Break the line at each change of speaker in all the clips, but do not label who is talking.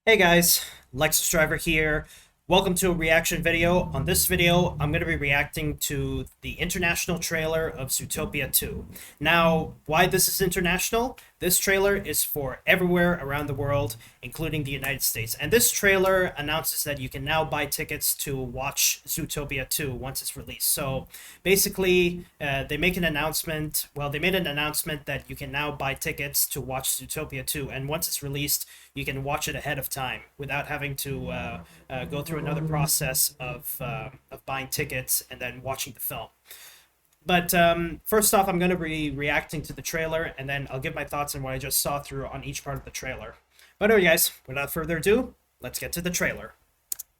Hey guys, Lexus Driver here. Welcome to a reaction video. On this video, I'm going to be reacting to the international trailer of Zootopia 2. Now, why this is international? This trailer is for everywhere around the world, including the United States. And this trailer announces that you can now buy tickets to watch Zootopia 2 once it's released. So basically, they make an announcement. Well, they made an announcement that you can now buy tickets to watch Zootopia 2. And once it's released, you can watch it ahead of time without having to go through another process of buying tickets and then watching the film. But first off, I'm going to be reacting to the trailer, and then I'll give my thoughts on what I just saw through on each part of the trailer. But anyway, guys, without further ado, let's get to the trailer.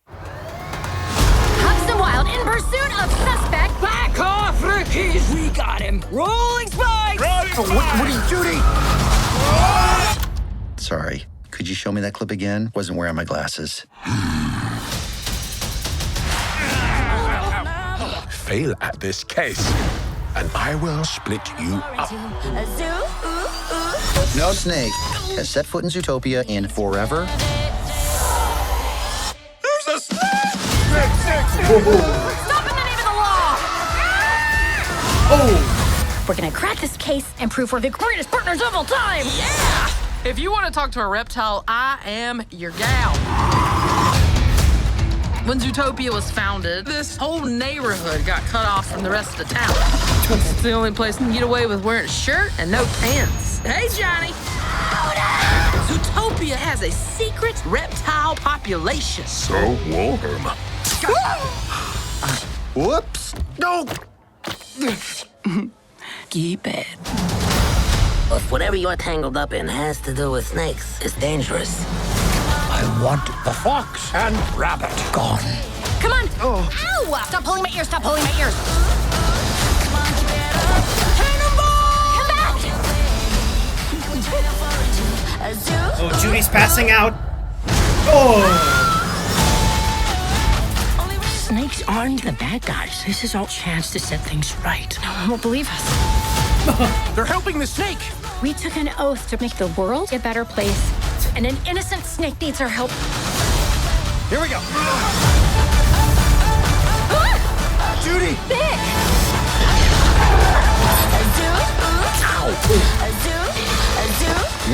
Hugs and Wild in pursuit of suspect.
Back off, rookies! We got him! Rolling spikes!
What are you, Judy? Sorry, could you show me that clip again? Wasn't wearing my glasses.
Fail at this case, and I will split you up.
A zoo.
No snake has set foot in Zootopia in forever.
There's a snake!
Stop in the name of the law! We're gonna crack this case and prove we're the greatest partners of all time!
Yeah! If you want to talk to a reptile, I am your gal. When Zootopia was founded, this whole neighborhood got cut off from the rest of the town. It's the only place you can get away with wearing a shirt and no pants. Hey, Johnny! Zootopia has a secret reptile population.
So warm.
Whoops! No!
Keep it.
If whatever you're tangled up in has to do with snakes, it's dangerous.
I want the fox and rabbit gone.
Come on! Oh. Ow! Stop pulling my ears! Stop pulling my ears! Come back!
Oh, Judy's passing out. Oh!
Snakes aren't the bad guys. This is our chance to set things right.
No one will believe us.
They're helping the snake.
We took an oath to make the world a better place, and an innocent snake needs our help.
Here we go.
Judy!
Big!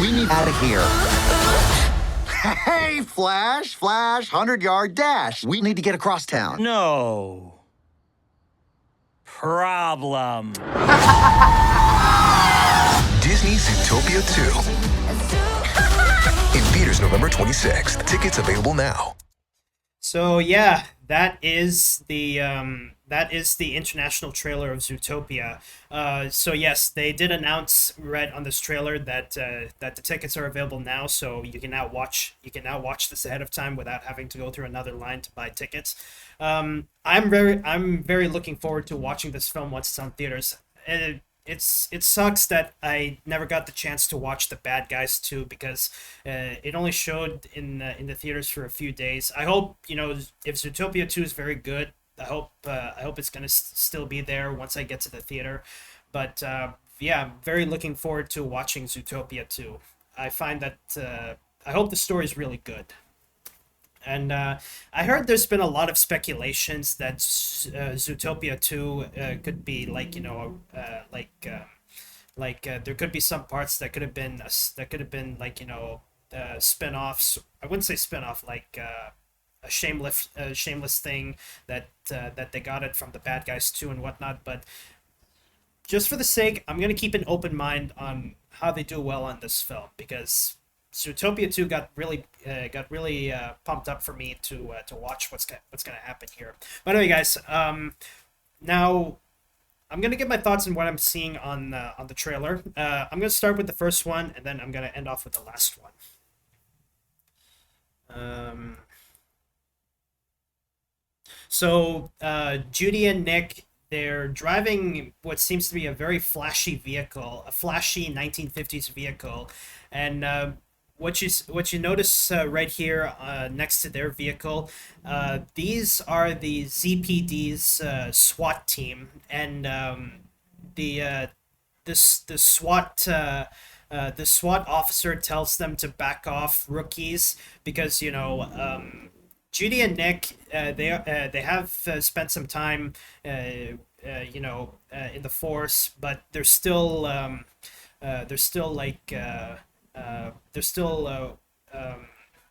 We need out of here. Hey, Flash, 100-yard dash. We need to get across town.
No problem.
Disney Zootopia 2. In theaters November 26th. Tickets available now.
So yeah, that is the international trailer of Zootopia. So yes, they did announce right on this trailer that that the tickets are available now, so you can now watch this ahead of time without having to go through another line to buy tickets. I'm very looking forward to watching this film once it's on theaters. It sucks that I never got the chance to watch The Bad Guys 2 because it only showed in the theaters for a few days. I hope, you know, if Zootopia 2 is very good, I hope it's gonna still be there once I get to the theater. But yeah, I'm very looking forward to watching Zootopia 2. I find that I hope the story is really good. And I heard there's been a lot of speculations that Zootopia 2 could be like, you know, there could be some parts that could have been like, you know, spin-offs. I wouldn't say spin-off, like a shameless thing that they got it from The Bad Guys 2 and whatnot. But just for the sake, I'm gonna keep an open mind on how they do well on this film, because Zootopia 2 got really pumped up for me to watch what's gonna happen here. But anyway, guys, now I'm gonna give my thoughts on what I'm seeing on the trailer. I'm gonna start with the first one, and then I'm gonna end off with the last one. So Judy and Nick, they're driving what seems to be a very flashy vehicle, a flashy 1950s vehicle, and what you notice right here next to their vehicle, these are the ZPD's SWAT team, and the SWAT the SWAT officer tells them to back off rookies because Judy and Nick they have spent some time in the force, but they're still like they're still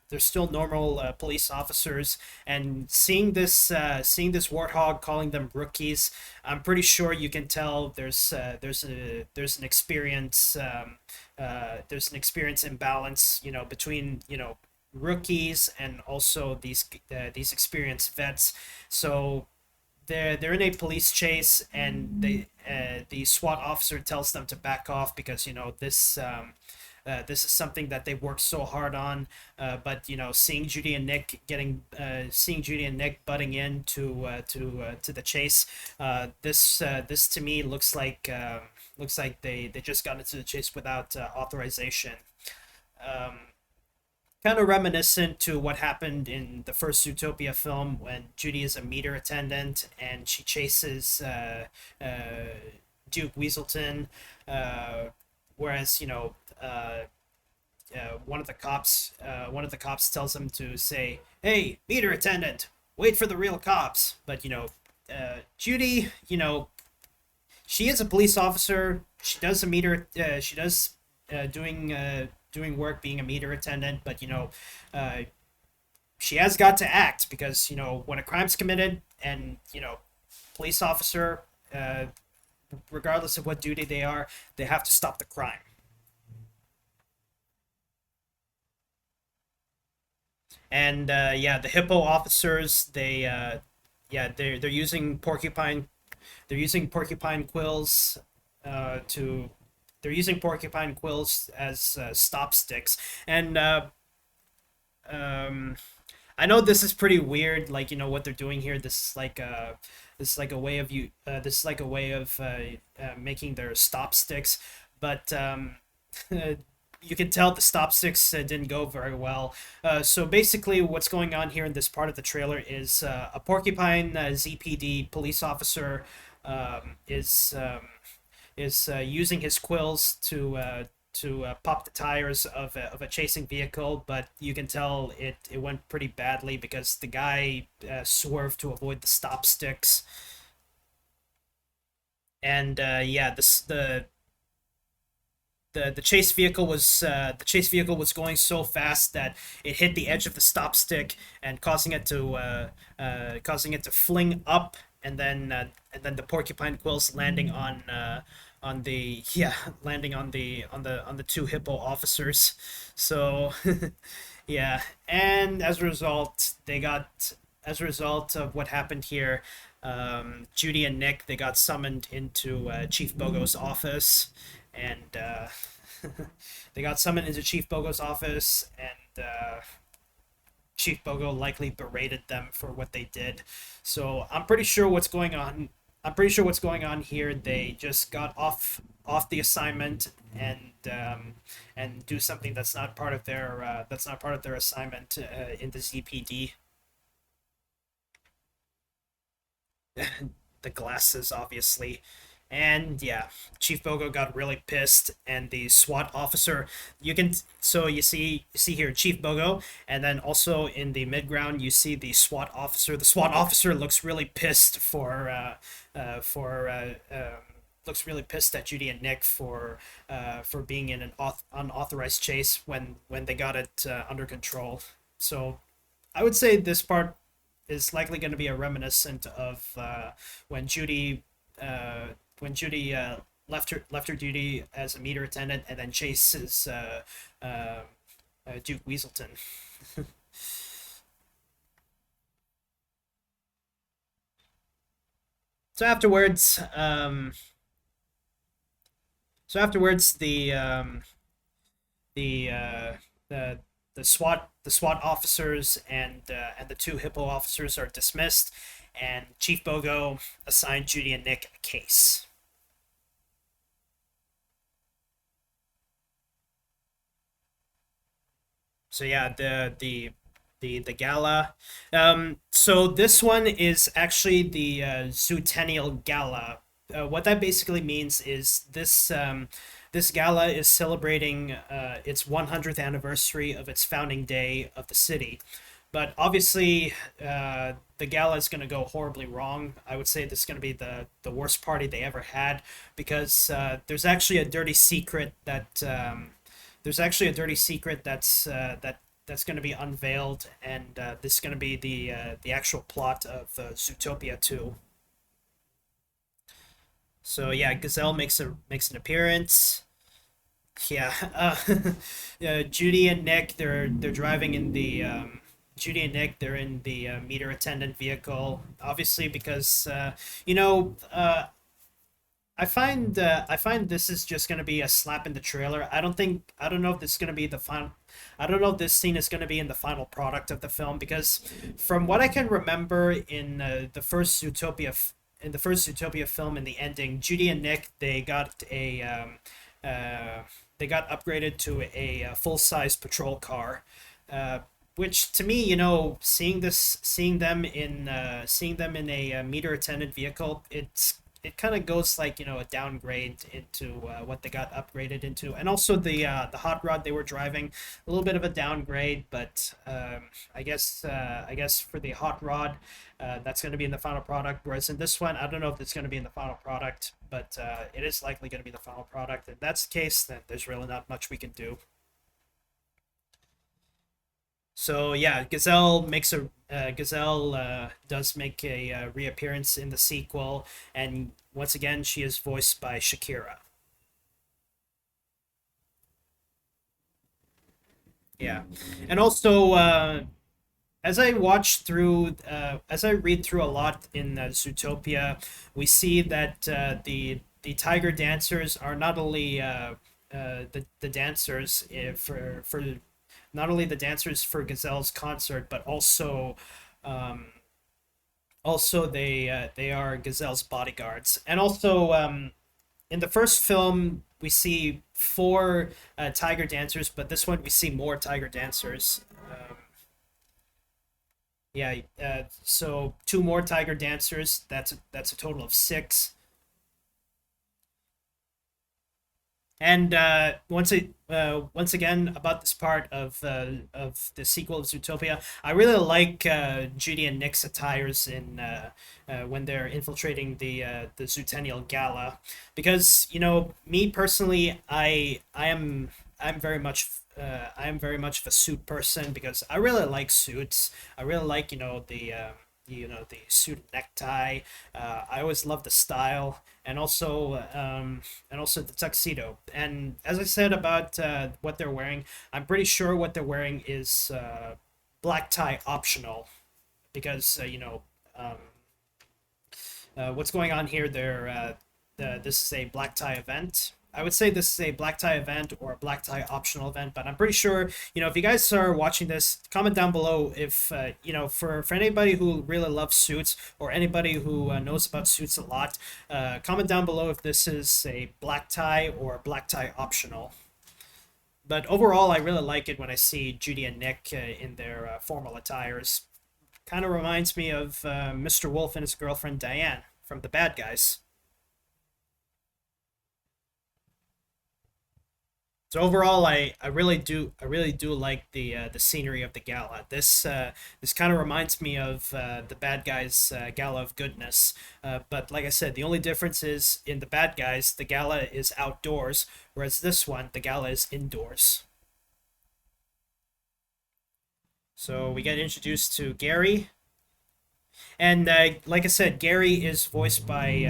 they're still normal police officers, and seeing this warthog calling them rookies, I'm pretty sure you can tell there's an experience imbalance, between rookies and also these experienced vets. So they're in a police chase, and the SWAT officer tells them to back off because this is something that they worked so hard on, but seeing Judy and Nick butting in to the chase, this to me looks like they just got into the chase without authorization. Kind of reminiscent to what happened in the first Zootopia film when Judy is a meter attendant and she chases Duke Weaselton, whereas one of the cops tells him to say, "Hey, meter attendant, wait for the real cops." But Judy, she is a police officer. She does a meter. She does doing work being a meter attendant, but she has got to act because when a crime's committed and police officer, regardless of what duty they are, they have to stop the crime. And the hippo officers, they're using porcupine quills to they're using porcupine quills as stop sticks. And I know this is pretty weird, like what they're doing here. This is like a way of making their stop sticks, but you can tell the stop sticks didn't go very well. So basically, what's going on here in this part of the trailer is a porcupine ZPD police officer is using his quills to pop the tires of a chasing vehicle, but you can tell it went pretty badly because the guy swerved to avoid the stop sticks. And the chase vehicle was going so fast that it hit the edge of the stop stick and causing it to fling up, and then the porcupine quills landing on the two hippo officers. So yeah, and as a result of what happened here, Judy and Nick, they got summoned into Chief Bogo's office, and Chief Bogo likely berated them for what they did. So I'm pretty sure what's going on. Here. They just got off the assignment and do something that's not part of their assignment in the ZPD. The glasses, obviously. And yeah, Chief Bogo got really pissed, and the SWAT officer, you see here Chief Bogo, and then also in the midground you see the SWAT officer. The SWAT officer looks really pissed looks really pissed at Judy and Nick for being in an unauthorized chase when they got it under control. So I would say this part is likely going to be a reminiscent of when Judy left her duty as a meter attendant and then chases Duke Weaselton. So afterwards, the SWAT officers and the two hippo officers are dismissed, and Chief Bogo assigned Judy and Nick a case. So yeah, the gala. So this one is actually the Zootennial Gala. What that basically means is this gala is celebrating its 100th anniversary of its founding day of the city. But obviously, the gala is going to go horribly wrong. I would say this is going to be the worst party they ever had, because there's actually a dirty secret that's going to be unveiled, and this is going to be the actual plot of Zootopia 2. So yeah, Gazelle makes an appearance. Yeah, Judy and Nick, they're driving in the Judy and Nick, they're in the meter attendant vehicle, obviously because you know I find this is just gonna be a slap in the trailer. I don't know if this is gonna be the final. I don't know if this scene is gonna be in the final product of the film, because from what I can remember in the first Zootopia film, in the ending, Judy and Nick, they got upgraded to a full size patrol car. Which to me, seeing them in a meter attendant vehicle, it kind of goes like, a downgrade into what they got upgraded into, and also the hot rod they were driving, a little bit of a downgrade, but I guess for the hot rod, that's going to be in the final product. Whereas in this one, I don't know if it's going to be in the final product, but it is likely going to be the final product. If that's the case, then there's really not much we can do. So yeah, Gazelle does make a reappearance in the sequel, and once again she is voiced by Shakira. Yeah, and also as I read through a lot in Zootopia, we see that the tiger dancers are not only the dancers for not only the dancers for Gazelle's concert, but also they are Gazelle's bodyguards. And also in the first film we see four tiger dancers, but this one we see more tiger dancers. Yeah, so two more tiger dancers. That's a total of six. And once again, about this part of the sequel of Zootopia, I really like Judy and Nick's attires in when they're infiltrating the Zootennial Gala, because me personally, I am very much of a suit person, because I really like suits. I really like the suit and necktie. I always love the style, and also the tuxedo. And as I said about what they're wearing, I'm pretty sure what they're wearing is black tie optional, because what's going on here. This is a black tie event. I would say this is a black tie event or a black tie optional event, but I'm pretty sure, if you guys are watching this, comment down below if, for anybody who really loves suits, or anybody who knows about suits a lot, comment down below if this is a black tie or black tie optional. But overall, I really like it when I see Judy and Nick in their formal attires. Kind of reminds me of Mr. Wolf and his girlfriend Diane from The Bad Guys. So overall, I really do like the scenery of the gala. This kind of reminds me of the Bad Guys Gala of Goodness. But like I said, the only difference is in the Bad Guys, the gala is outdoors, whereas this one, the gala is indoors. So we get introduced to Gary, and like I said, Gary is voiced by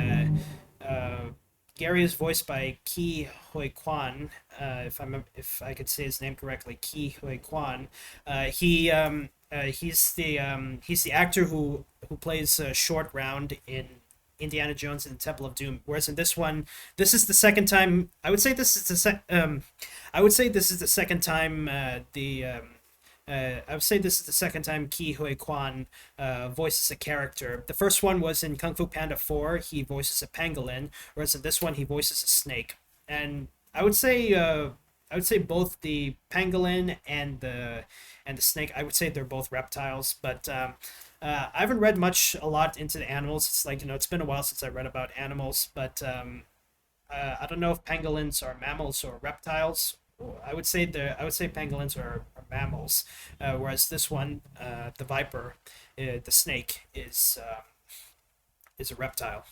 Ke Huy Quan, if I could say his name correctly, Ke Huy Quan. He's the actor who plays Short Round in Indiana Jones and the Temple of Doom. Whereas in this one, this is the second time. I would say this is the second time I would say this is the second time Ke Huy Quan voices a character. The first one was in Kung Fu Panda 4. He voices a pangolin, whereas in this one he voices a snake. And I would say both the pangolin and the snake, I would say they're both reptiles. But I haven't read a lot into the animals. It's like, it's been a while since I read about animals, but I don't know if pangolins are mammals or reptiles. I would say pangolins are mammals, whereas this one, the viper, the snake, is a reptile.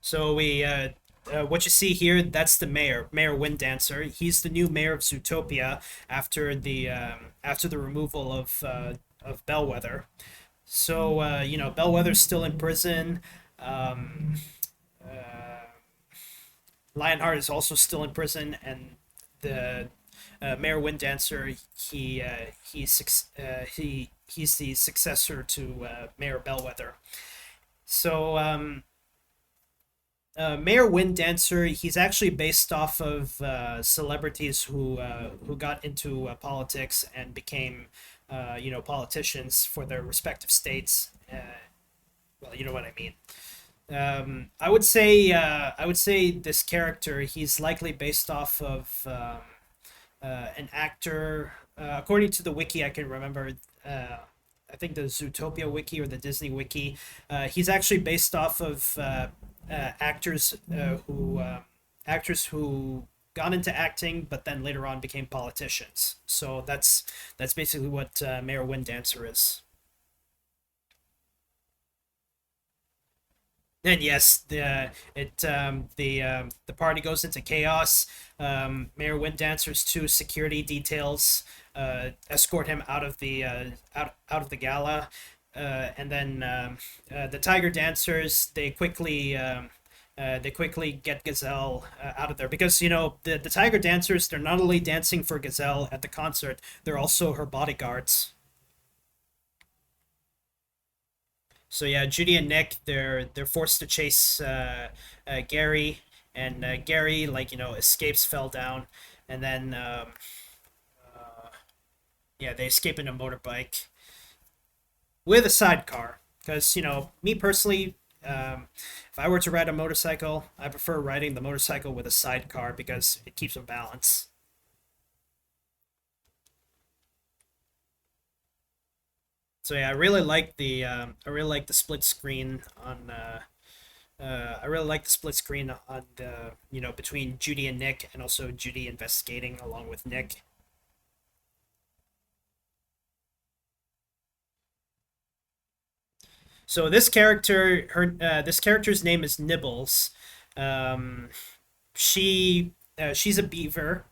So what you see here, that's the mayor, Mayor Winddancer. He's the new mayor of Zootopia after the removal of Bellwether. So Bellwether's still in prison. Um, Lionheart is also still in prison, and the Mayor Winddancer, he's the successor to Mayor Bellwether. So Mayor Winddancer, he's actually based off of celebrities who got into politics and became politicians for their respective states. Well, you know what I mean. I would say this character, he's likely based off of an actor. According to the wiki, I can remember. I think the Zootopia wiki or the Disney wiki. He's actually based off of actors who got into acting, but then later on became politicians. So that's basically what Mayor Winddancer is. And yes, the party goes into chaos. Mayor Winddancer's two security details escort him out of the out of the gala, and then the Tiger Dancers, they quickly get Gazelle out of there, because the Tiger Dancers, they're not only dancing for Gazelle at the concert, they're also her bodyguards. So yeah, Judy and Nick, they're forced to chase Gary, and Gary, escapes, fell down, and then yeah, they escape in a motorbike with a sidecar. Because me personally, if I were to ride a motorcycle, I prefer riding the motorcycle with a sidecar because it keeps a balance. So yeah, I really like the split screen on I really like the split screen on the between Judy and Nick, and also Judy investigating along with Nick. So this character's name is Nibbles. Um, she's a beaver.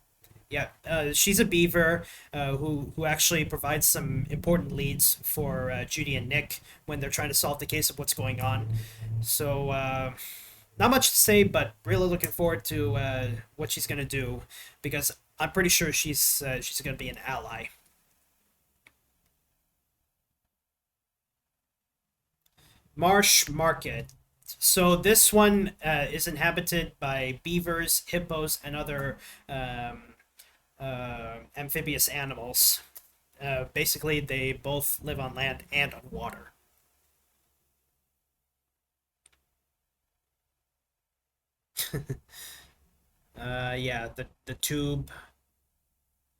Yeah, she's a beaver who actually provides some important leads for Judy and Nick when they're trying to solve the case of what's going on. So not much to say, but really looking forward to what she's gonna do, because I'm pretty sure she's gonna be an ally. Marsh Market. So this one is inhabited by beavers, hippos, and other amphibious animals. Basically, they both live on land and on water. Yeah, the tube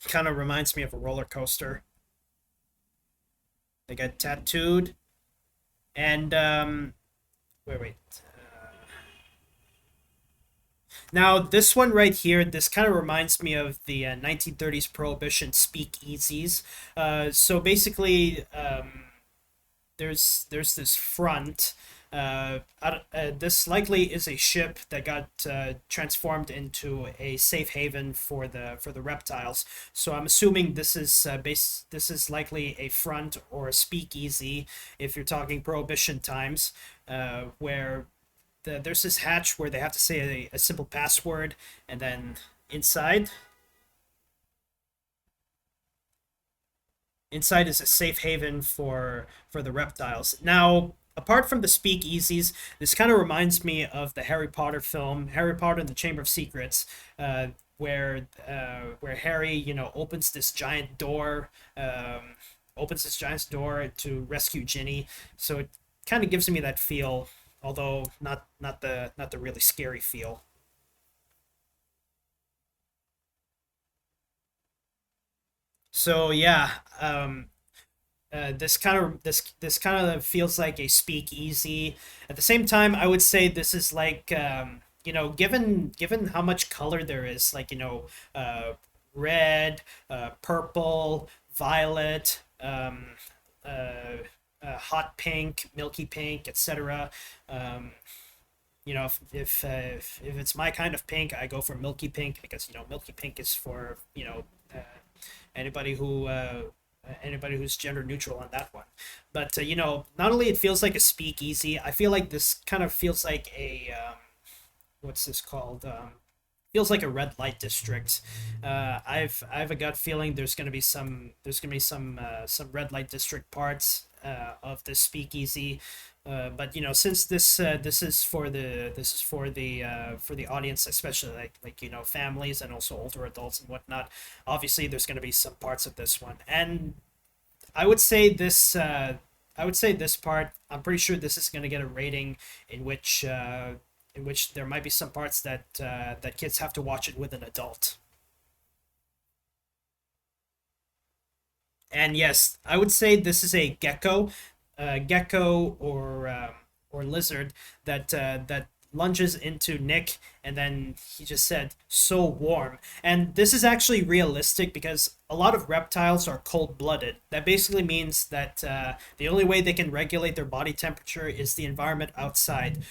kind of reminds me of a roller coaster. They get tattooed, and wait. Now, this one right here, this kind of reminds me of the 1930s Prohibition speakeasies. So basically, there's this front. This likely is a ship that got transformed into a safe haven for the reptiles. So I'm assuming this is likely a front or a speakeasy if you're talking Prohibition times, where there's this hatch where they have to say a simple password, and then inside inside is a safe haven for the reptiles. Now, apart from the speakeasies, this kind of reminds me of the Harry Potter film, Harry Potter and the Chamber of Secrets, where Harry, opens this giant door to rescue Ginny. So it kind of gives me that feel, although not the really scary feel. So yeah, this kind of feels like a speakeasy. At the same time, I would say this is like given how much color there is, like red, purple, violet, hot pink, milky pink, etc. Um, if it's my kind of pink, I go for milky pink because milky pink is for anybody who anybody who's gender neutral on that one. But not only it feels like a speakeasy, I feel like this kind of feels like a what's this called? Feels like a red light district. I've a gut feeling there's gonna be some red light district parts of this speakeasy. But since this is for the audience, especially like families and also older adults and whatnot. Obviously, there's going to be some parts of this one, and I would say this. I would say this part. I'm pretty sure this is going to get a rating in which there might be some parts that kids have to watch it with an adult. And yes, I would say this is a gecko or lizard that lunges into Nick, and then he just said, "So warm." And this is actually realistic because a lot of reptiles are cold-blooded. That basically means that the only way they can regulate their body temperature is the environment outside.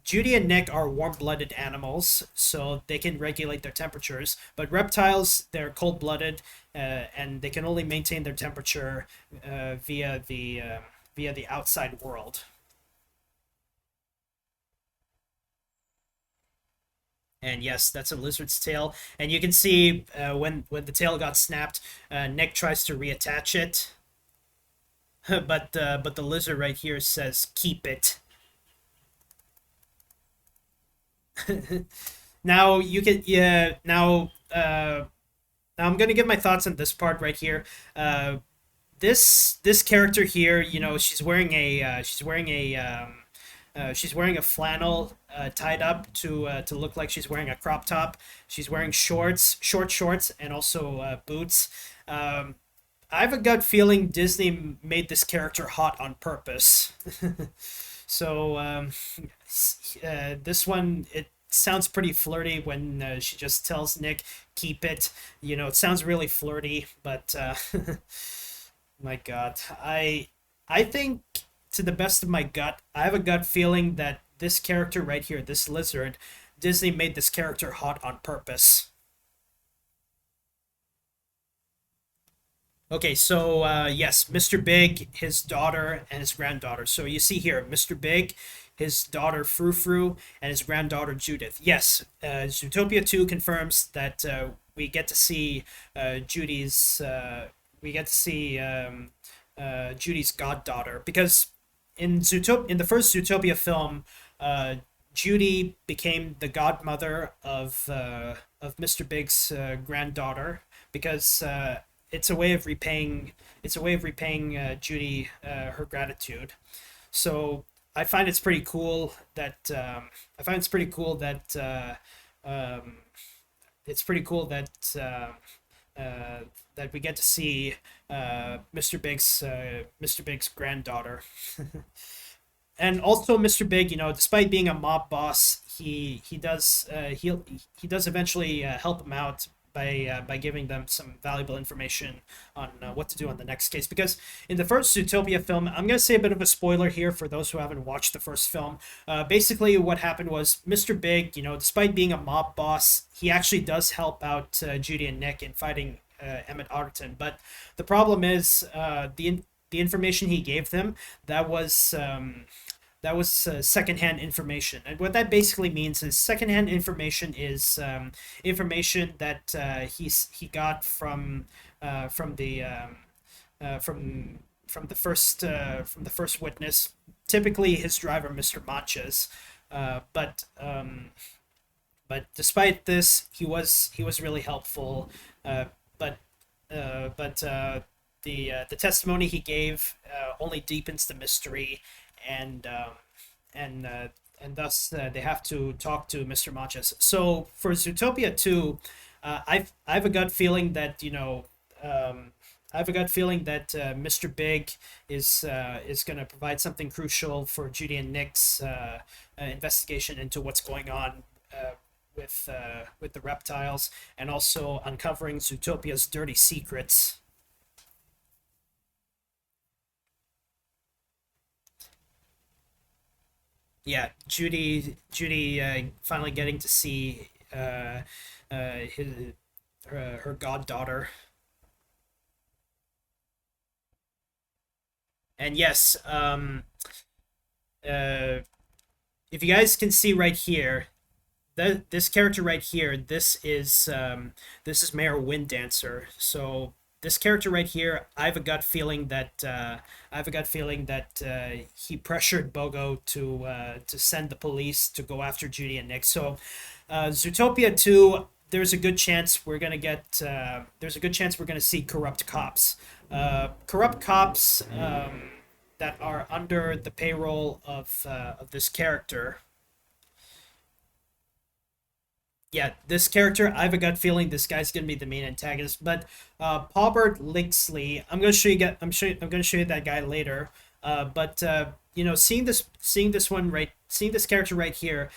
Judy and Nick are warm-blooded animals, so they can regulate their temperatures. But reptiles, they're cold-blooded, and they can only maintain their temperature via the outside world. And yes, that's a lizard's tail. And you can see when the tail got snapped, Nick tries to reattach it, but the lizard right here says, "Keep it." Now you can yeah now I'm gonna give my thoughts on this part right here. This character here, she's wearing a flannel tied up to look like she's wearing a crop top. She's wearing short shorts, and also boots. I have a gut feeling Disney made this character hot on purpose. So this one, it sounds pretty flirty when she just tells Nick, "Keep it." It sounds really flirty, but my God, I think, to the best of my gut, I have a gut feeling that this character right here, this lizard, Disney made this character hot on purpose. Okay, so yes, Mr. Big, his daughter, and his granddaughter. So you see here, Mr. Big, his daughter Frou Frou, and his granddaughter Judith. Yes, Zootopia 2 confirms that we get to see Judy's. We get to see Judy's goddaughter, because in the first Zootopia film, Judy became the godmother of Mr. Big's granddaughter, because it's a way of repaying Judy her gratitude. So I find it's pretty cool that it's pretty cool that we get to see Mr. Big's granddaughter. And also Mr. Big, despite being a mob boss, he does eventually help him out by giving them some valuable information on what to do on the next case. Because in the first Zootopia film, I'm going to say a bit of a spoiler here for those who haven't watched the first film. Basically, what happened was Mr. Big, despite being a mob boss, he actually does help out Judy and Nick in fighting Emmett Otterton. But the problem is the information he gave them, that was secondhand information. And what that basically means is secondhand information is information that he got from the first witness, typically his driver, Mr. Matches. But despite this, he was really helpful. But the testimony he gave only deepens the mystery, and thus they have to talk to Mr. Matches. So for Zootopia 2, I have a gut feeling that I have a gut feeling that Mr. Big is going to provide something crucial for Judy and Nick's investigation into what's going on with the reptiles, and also uncovering Zootopia's dirty secrets. Yeah, Judy finally getting to see his her goddaughter. And yes, uh, if you guys can see right here, this character right here, this is Mayor Winddancer. So this character right here, I have a gut feeling that he pressured Bogo to send the police to go after Judy and Nick. So Zootopia 2, there's a good chance we're gonna get there's a good chance we're gonna see corrupt cops. Corrupt cops that are under the payroll of this character. Yeah, this character, I have a gut feeling this guy's gonna be the main antagonist. But Paulbert Lixley, I'm gonna show you that guy later. But you know, seeing this character right here,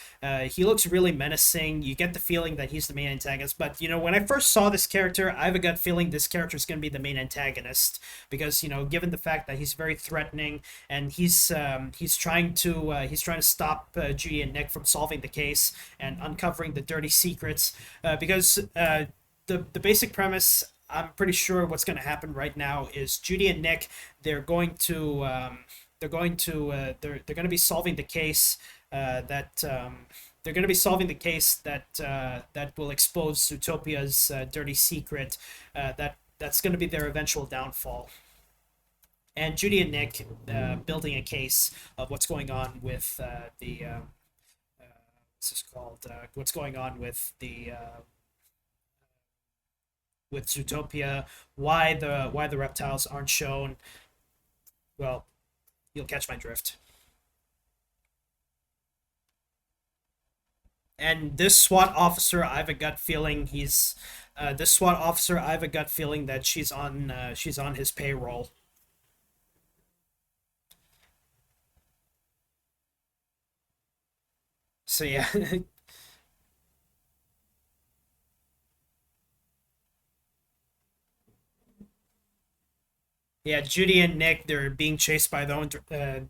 he looks really menacing. You get the feeling that he's the main antagonist. But you know, when I first saw this character, I have a gut feeling this character is gonna be the main antagonist because you know, given the fact that he's very threatening and he's trying to stop Judy and Nick from solving the case and uncovering the dirty secrets. Because the basic premise, I'm pretty sure what's going to happen right now is Judy and Nick, they're going to be solving the case they're going to be solving the case that will expose Zootopia's dirty secret, that's going to be their eventual downfall. And Judy and Nick building a case of what's going on with what's this called? What's going on with Zootopia? Why the reptiles aren't shown? Well, you'll catch my drift. And this SWAT officer, I have a gut feeling that she's on his payroll. So yeah. Yeah, Judy and Nick, they're being chased by their own department.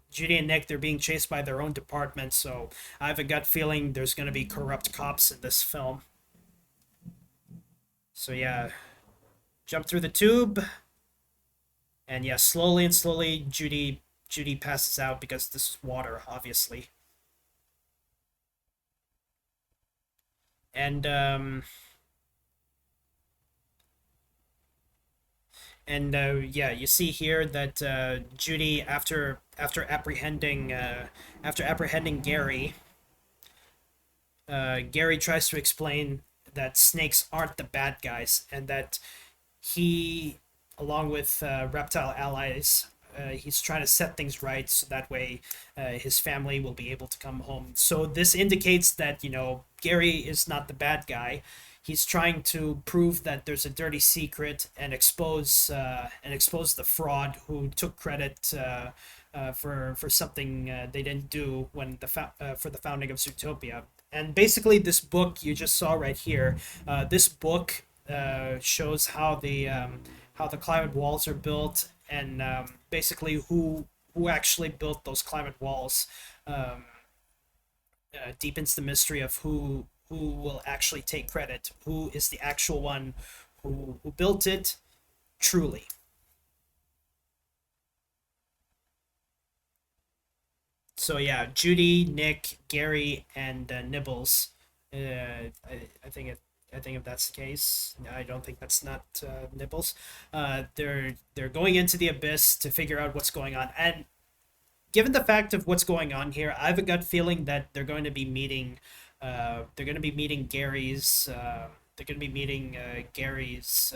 So I have a gut feeling there's going to be corrupt cops in this film. So yeah, jump through the tube, and yeah, slowly and slowly, Judy passes out because this is water, obviously. And yeah, you see here that Judy, after apprehending Gary, Gary tries to explain that snakes aren't the bad guys, and that he, along with reptile allies, he's trying to set things right so that way his family will be able to come home. So this indicates that, you know, Gary is not the bad guy. He's trying to prove that there's a dirty secret and expose the fraud who took credit for something they didn't do when for the founding of Zootopia. And basically, this book you just saw right here, this book shows how the climate walls are built, and basically who actually built those climate walls. Deepens the mystery of who will actually take credit, who is the actual one who built it truly. So yeah, Judy, Nick, Gary, and Nibbles. I think if that's the case, I don't think that's not Nibbles. They're going into the abyss to figure out what's going on, and given the fact of what's going on here, I have a gut feeling that they're going to be meeting. They're going to be meeting Gary's. They're going to be meeting Gary's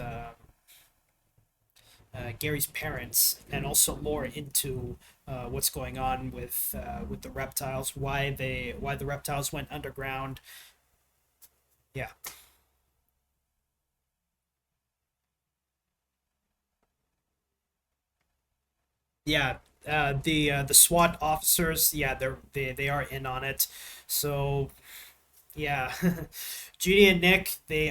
parents, and also more into what's going on with the reptiles, why the reptiles went underground. Yeah. Yeah, the SWAT officers, yeah, they are in on it. So yeah, Judy and Nick, they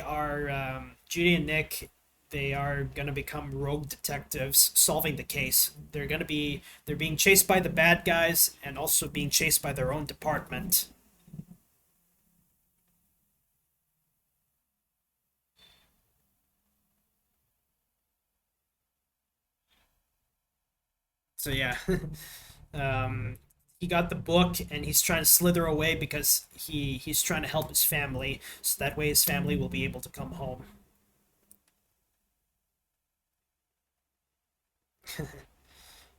are gonna become rogue detectives solving the case. They're being chased by the bad guys and also being chased by their own department. So yeah, um, he got the book and he's trying to slither away because he's trying to help his family, so that way his family will be able to come home.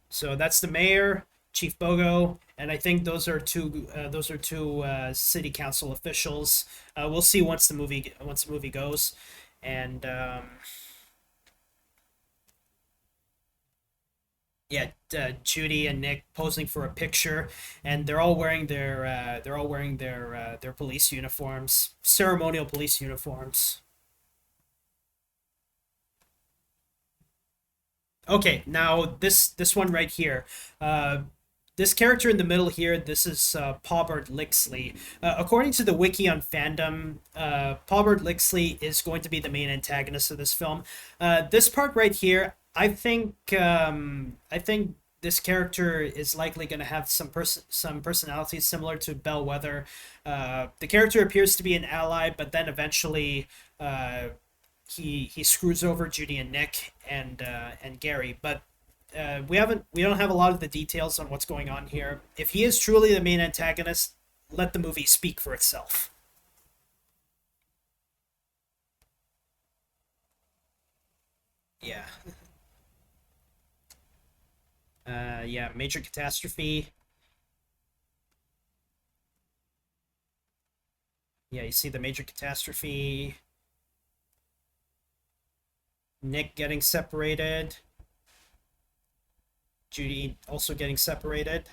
So that's the mayor, Chief Bogo, and I think those are two city council officials. We'll see once the movie goes, and yeah, Judy and Nick posing for a picture, and they're all wearing their police uniforms, ceremonial police uniforms. Okay, now this one right here. Uh, this character in the middle here, this is Paubert Lixley. According to the wiki on fandom, Paubert Lixley is going to be the main antagonist of this film. This part right here, I think this character is likely going to have some personality similar to Bellwether. The character appears to be an ally, but then eventually he screws over Judy and Nick and Gary, but we don't have a lot of the details on what's going on here. If he is truly the main antagonist, let the movie speak for itself. Yeah. Yeah, major catastrophe. Yeah, you see the major catastrophe. Nick getting separated. Judy also getting separated.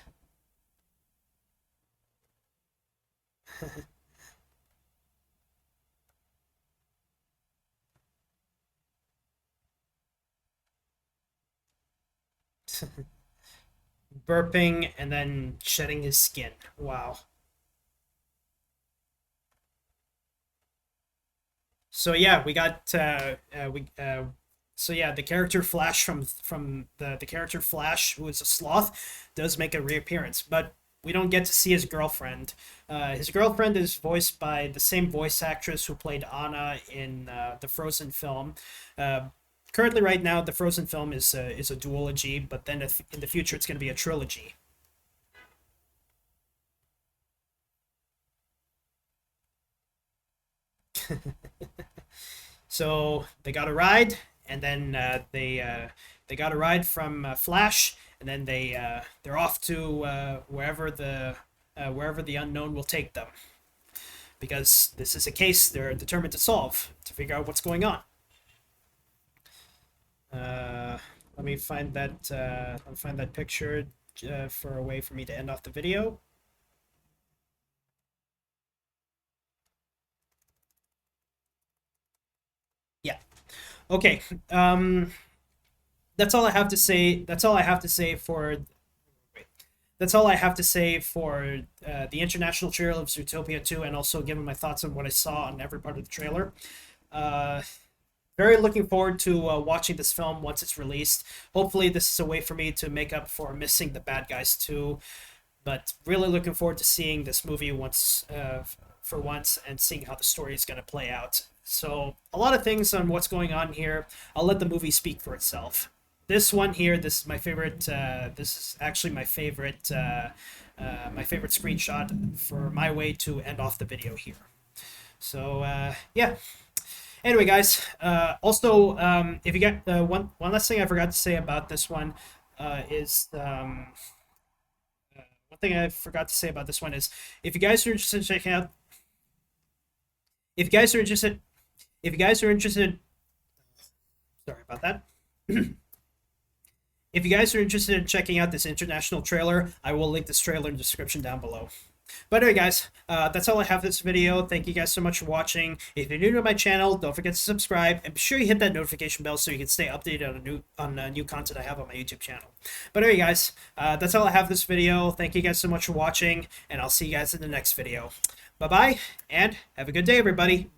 Burping and then shedding his skin. Wow. So yeah, we got we so yeah, the character Flash from the character Flash, who is a sloth, does make a reappearance, but we don't get to see his girlfriend. His girlfriend is voiced by the same voice actress who played Anna in the Frozen film. Uh, Currently, right now, the Frozen film is a duology, but then in the future, it's going to be a trilogy. So they got a ride, and then they got a ride from Flash, and then they're off to wherever the unknown will take them, because this is a case they're determined to solve to figure out what's going on. Let me find that picture for a way for me to end off the video. Yeah. Okay. That's all I have to say. That's all I have to say for. That's all I have to say for the International Trailer of Zootopia 2, and also giving my thoughts on what I saw on every part of the trailer. Uh, Very looking forward to watching this film once it's released. Hopefully, this is a way for me to make up for missing the bad guys too. But really looking forward to seeing this movie for once, and seeing how the story is going to play out. So a lot of things on what's going on here. I'll let the movie speak for itself. This one here, this is my favorite. This is actually my favorite screenshot for my way to end off the video here. So yeah. Anyway, guys. Also, if you got one last thing I forgot to say about this one is one thing I forgot to say about this one is, if you guys are interested in checking out, if you guys are interested, if you guys are interested, sorry about that. If you guys are interested in checking out this international trailer, I will link this trailer in the description down below. But anyway, guys, that's all I have for this video. Thank you guys so much for watching. If you're new to my channel, don't forget to subscribe, and be sure you hit that notification bell so you can stay updated on new content I have on my YouTube channel. But anyway, guys, that's all I have for this video. Thank you guys so much for watching, and I'll see you guys in the next video. Bye-bye, and have a good day, everybody.